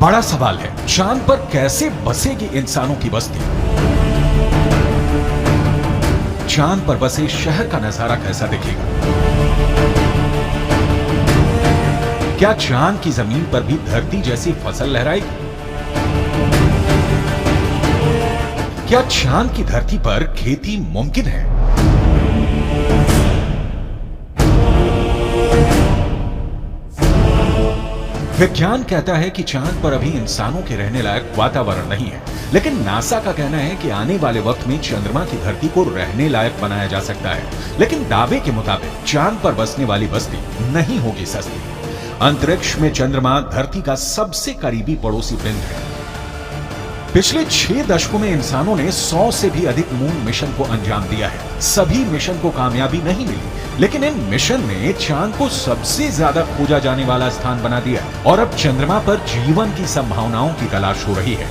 बड़ा सवाल है, चांद पर कैसे बसेगी इंसानों की बस्ती? चांद पर बसे शहर का नजारा कैसा दिखेगा? क्या चांद की जमीन पर भी धरती जैसी फसल लहराएगी? क्या चांद की धरती पर खेती मुमकिन है? विज्ञान कहता है कि चांद पर अभी इंसानों के रहने लायक वातावरण नहीं है, लेकिन नासा का कहना है कि आने वाले वक्त में चंद्रमा की धरती को रहने लायक बनाया जा सकता है। लेकिन दावे के मुताबिक चांद पर बसने वाली बस्ती नहीं होगी सस्ती। अंतरिक्ष में चंद्रमा धरती का सबसे करीबी पड़ोसी पिंड है। पिछले 6 दशकों में इंसानों ने 100 से भी अधिक मून मिशन को अंजाम दिया है। सभी मिशन को कामयाबी नहीं मिली, लेकिन इन मिशन ने चांद को सबसे ज्यादा खोजा जाने वाला स्थान बना दिया और अब चंद्रमा पर जीवन की संभावनाओं की तलाश हो रही है।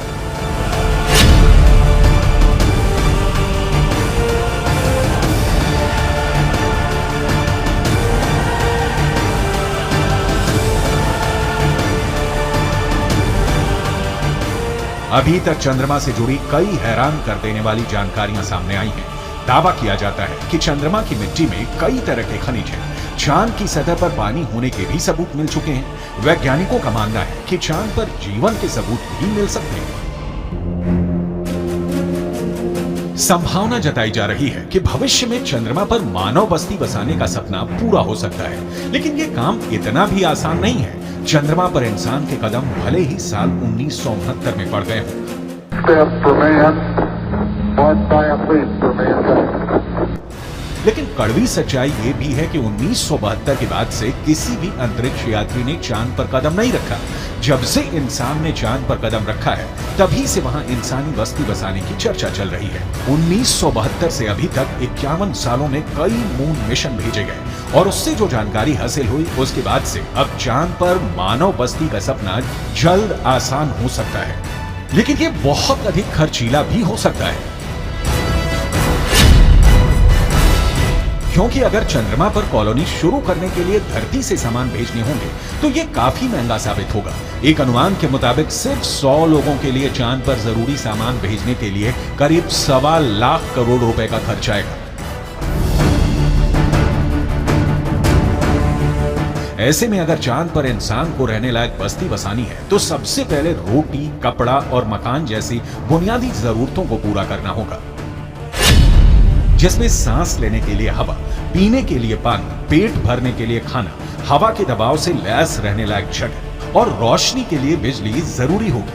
अभी तक चंद्रमा से जुड़ी कई हैरान कर देने वाली जानकारियां सामने आई हैं। दावा किया जाता है कि चंद्रमा की मिट्टी में कई तरह के खनिज हैं। चांद की सतह पर पानी होने के भी सबूत मिल चुके हैं। वैज्ञानिकों का मानना है कि चांद पर जीवन के सबूत भी मिल सकते हैं। संभावना जताई जा रही है कि भविष्य में चंद्रमा पर मानव बस्ती बसाने का सपना पूरा हो सकता है, लेकिन यह काम इतना भी आसान नहीं है। चंद्रमा पर इंसान के कदम भले ही साल 1969 में पड़ गए हों, लेकिन कड़वी सच्चाई ये भी है कि 1972 के बाद से किसी भी अंतरिक्ष यात्री ने चांद पर कदम नहीं रखा। जब से इंसान ने चांद पर कदम रखा है, तभी से वहां इंसानी बस्ती बसाने की चर्चा चल रही है। 1972 से अभी तक 51 सालों में कई मून मिशन भेजे गए और उससे जो जानकारी हासिल हुई, उसके बाद से अब चांद पर मानव बस्ती का सपना जल्द आसान हो सकता है, लेकिन ये बहुत अधिक खर्चीला भी हो सकता है। क्योंकि अगर चंद्रमा पर कॉलोनी शुरू करने के लिए धरती से सामान भेजने होंगे तो ये काफी महंगा साबित होगा। एक अनुमान के मुताबिक सिर्फ 100 लोगों के लिए चांद पर जरूरी सामान भेजने के लिए करीब 1.25 लाख करोड़ रुपए का खर्च आएगा। ऐसे में अगर चांद पर इंसान को रहने लायक बस्ती बसानी है तो सबसे पहले रोटी, कपड़ा और मकान जैसी बुनियादी जरूरतों को पूरा करना होगा, जिसमें सांस लेने के लिए हवा, पीने के लिए पानी, पेट भरने के लिए खाना, हवा के दबाव से लैस रहने लायक जगह और रोशनी के लिए बिजली जरूरी होगी।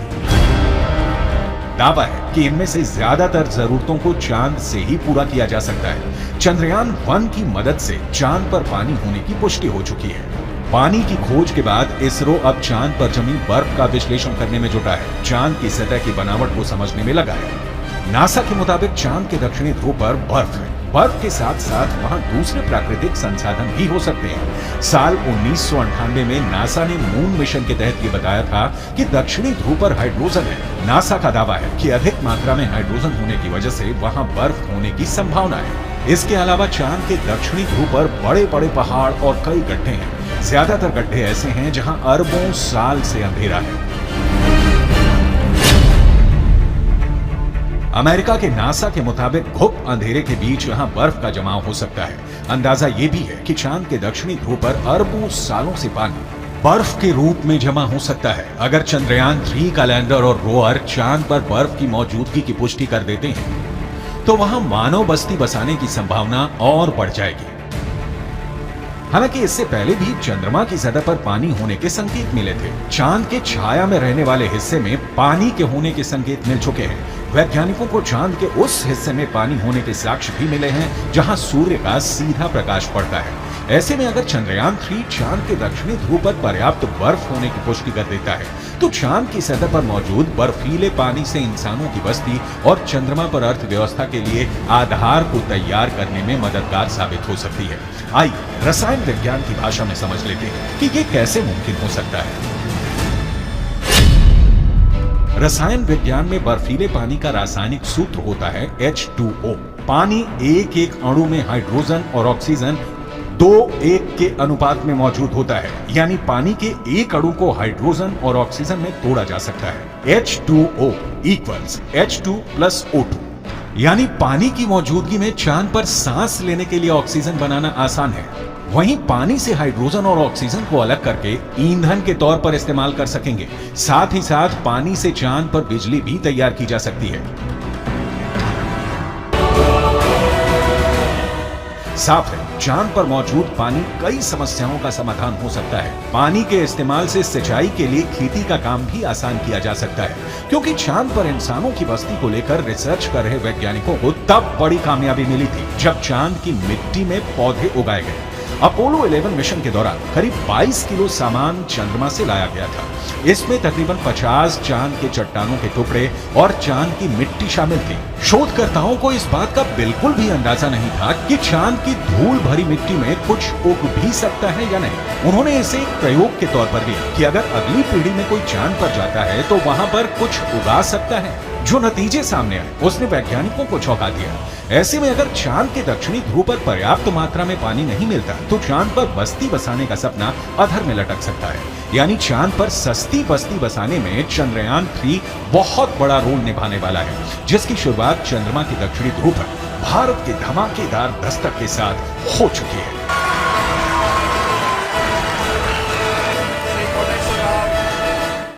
दावा है कि इनमें से ज्यादातर जरूरतों को चांद से ही पूरा किया जा सकता है। चंद्रयान 1 की मदद से चांद पर पानी होने की पुष्टि हो चुकी है। पानी की खोज के बाद इसरो अब चांद पर जमी बर्फ का विश्लेषण करने में जुटा है। चांद की सतह की बनावट को समझने में लगा है। नासा के मुताबिक चांद के दक्षिणी ध्रुव पर बर्फ है। बर्फ के साथ साथ वहां दूसरे प्राकृतिक संसाधन भी हो सकते हैं। साल 1998 में नासा ने मून मिशन के तहत ये बताया था कि दक्षिणी ध्रुव पर हाइड्रोजन है। नासा का दावा है कि अधिक मात्रा में हाइड्रोजन होने की वजह से वहां बर्फ होने की संभावना है। इसके अलावा चांद के दक्षिणी ध्रुव पर बड़े बड़े पहाड़ और कई गड्ढे हैं। ज्यादातर गड्ढे ऐसे हैं जहां अरबों साल से अंधेरा है। अमेरिका के नासा के मुताबिक घुप अंधेरे के बीच यहां बर्फ का जमाव हो सकता है। अंदाजा यह भी है कि चांद के दक्षिणी ध्रुव पर अरबों सालों से पानी बर्फ के रूप में जमा हो सकता है। अगर चंद्रयान 3 का लैंडर और रोवर चांद पर बर्फ की मौजूदगी की पुष्टि कर देते हैं तो वहां मानव बस्ती बसाने की संभावना और बढ़ जाएगी। हालांकि इससे पहले भी चंद्रमा की सतह पर पानी होने के संकेत मिले थे। चांद के छाया में रहने वाले हिस्से में पानी के होने के संकेत मिल चुके हैं। वैज्ञानिकों को चांद के उस हिस्से में पानी होने के साक्ष्य भी मिले हैं जहां सूर्य का सीधा प्रकाश पड़ता है। ऐसे में अगर चंद्रयान 3 चांद के दक्षिणी ध्रुव पर पर्याप्त बर्फ होने की पुष्टि कर देता है तो चांद की सतह पर मौजूद बर्फीले पानी से इंसानों की बस्ती और चंद्रमा पर अर्थव्यवस्था के लिए आधार को तैयार करने में मददगार साबित हो सकती है। आइए रसायन विज्ञान की भाषा में समझ लेते हैं कि ये कैसे मुमकिन हो सकता है। रसायन विज्ञान में बर्फीले पानी का रासायनिक सूत्र होता है H2O। पानी एक एक अणु में हाइड्रोजन और ऑक्सीजन 2:1 के अनुपात में मौजूद होता है, यानी पानी के एक अणु को हाइड्रोजन और ऑक्सीजन में तोड़ा जा सकता है। H2O equals H2 plus O2, यानी पानी की मौजूदगी में चांद पर सांस लेने के लिए ऑक्सीजन बनाना आसान है। वहीं पानी से हाइड्रोजन और ऑक्सीजन को अलग करके ईंधन के तौर पर इस्तेमाल कर सकेंगे। साथ ही साथ पानी से चांद पर बिजली भी तैयार की जा सकती है। साफ है, चांद पर मौजूद पानी कई समस्याओं का समाधान हो सकता है। पानी के इस्तेमाल से सिंचाई के लिए खेती का काम भी आसान किया जा सकता है, क्योंकि चांद पर इंसानों की बस्ती को लेकर रिसर्च कर रहे वैज्ञानिकों को तब बड़ी कामयाबी मिली थी जब चांद की मिट्टी में पौधे उगाए गए। अपोलो 11 मिशन के दौरान करीब 22 किलो सामान चंद्रमा से लाया गया था। इसमें तकरीबन 50 चांद के चट्टानों के टुकड़े और चांद की मिट्टी शामिल थी। शोधकर्ताओं को इस बात का बिल्कुल भी अंदाजा नहीं था कि चांद की धूल भरी मिट्टी में कुछ उग भी सकता है या नहीं। उन्होंने इसे एक प्रयोग के तौर पर लिया कि अगर अगली पीढ़ी में कोई चांद पर जाता है तो वहां पर कुछ उगा सकता है। जो नतीजे सामने आए उसने वैज्ञानिकों को चौंका दिया। ऐसे में अगर चांद के दक्षिणी ध्रुव पर पर्याप्त मात्रा में पानी नहीं मिलता तो चांद पर बस्ती बसाने का सपना अधर में लटक सकता है। यानी चांद पर सस्ती बस्ती बसाने में चंद्रयान 3 बहुत बड़ा रोल निभाने वाला है, जिसकी शुरुआत चंद्रमा के दक्षिणी ध्रुव पर भारत के धमाकेदार दस्तक के साथ हो चुकी है।